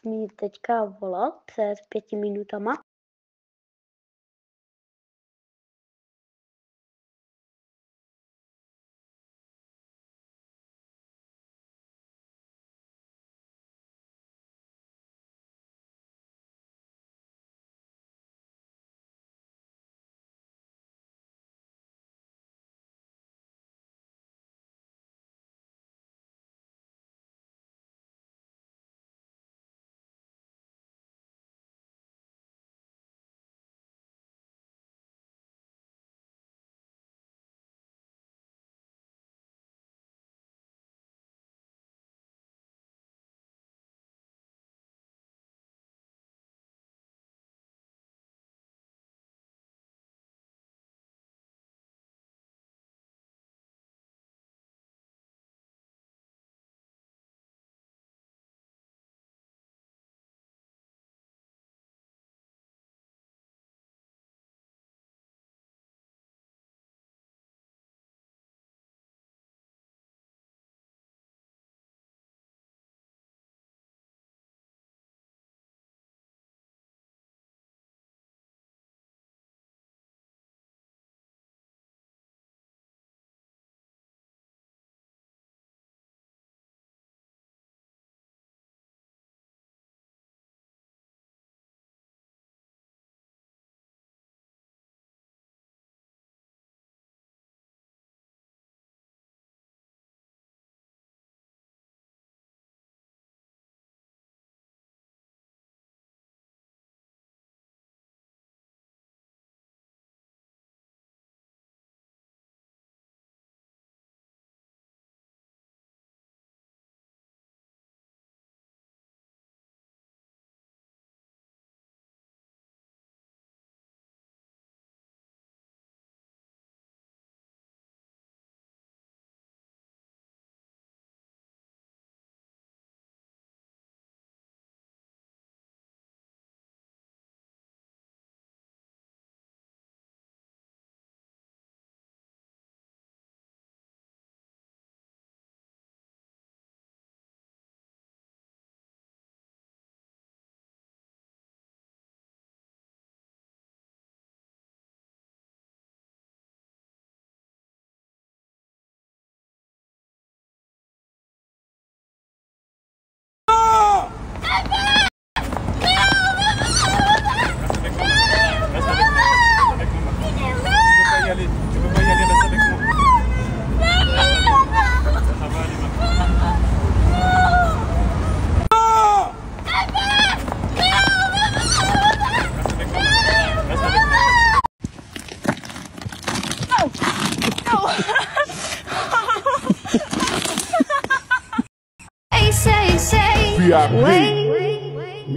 mi teďka volal před 5 minutama.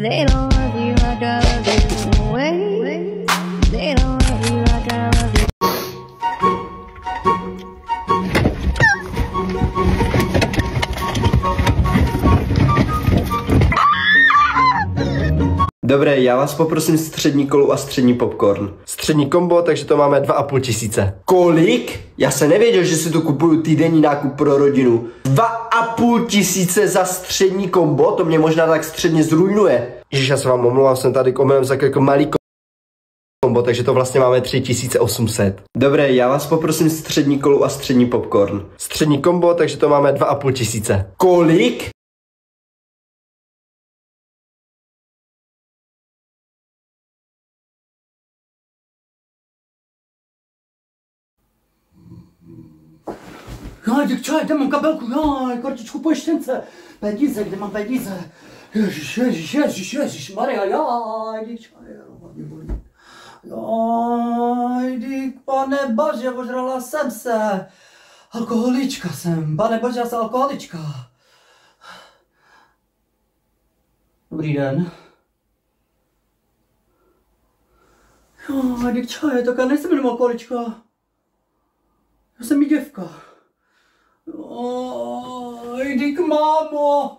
They don't love you like I love you. Wait, they don't love you like I love you. Dobré, já vás poprosím střední kolu a střední popcorn. Střední kombo, takže to máme 2,5 tisíce. Kolik? Já jsem nevěděl, že si tu kupuju týdenní nákup pro rodinu. 2,5 tisíce za střední kombo? To mě možná tak středně zrujnuje. Ježiš, já se vám omlouvám, jsem tady omylem za jako malý kombo, takže to vlastně máme 3800. Dobré, já vás poprosím střední kolu a střední popcorn. Střední kombo, takže to máme 2,5 tisíce. Kolik? Jaj, děkčaj, kde mám kabelku, jaj, kartičku pojištěnce, peníze, kde mám peníze, ježiš, Maria, jaj, děkčaj, mě bolí. Jaj, dík, pane bože, ožrala jsem se, alkoholička jsem, pane bože, já jsem alkoholička. Dobrý den. Jaj, děkčaj, tak já nejsem jenom alkoholička, já jsem i děvka. Oj, dík, mámo!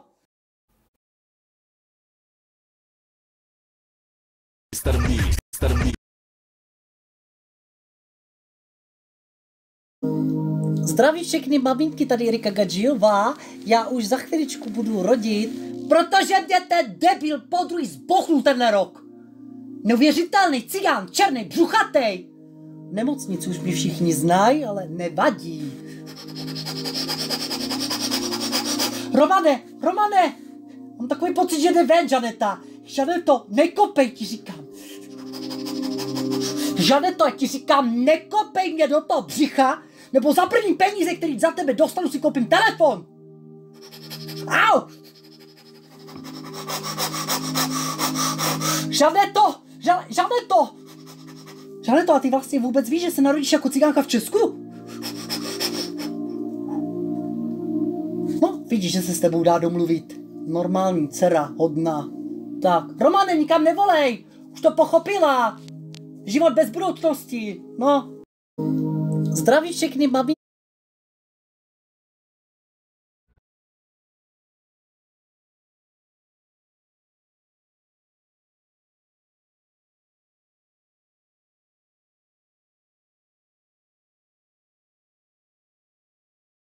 Zdraví všechny maminky, tady Erika Gadžiová. Já už za chviličku budu rodit Protože mě ten debil podruhý zbochnul tenhle rok. Neuvěřitelný cigán, černý, břuchatej. Nemocnici už mě všichni znají, ale nevadí. Romane, mám takový pocit, že jde ven, Žaneta. Žaneto, nekopej, ti říkám. Žaneto, ti říkám, nekopej mě do toho břicha, nebo za první peníze, který za tebe dostanu, si koupím telefon. Au! Žaneto, a ty vlastně vůbec víš, že se narodíš jako cigánka v Česku? No, vidíš, že se s tebou dá domluvit. Normální dcera, hodná. Tak, Romane, nikam nevolej, už to pochopila. Život bez budoucnosti, no. Zdraví všechny, mami.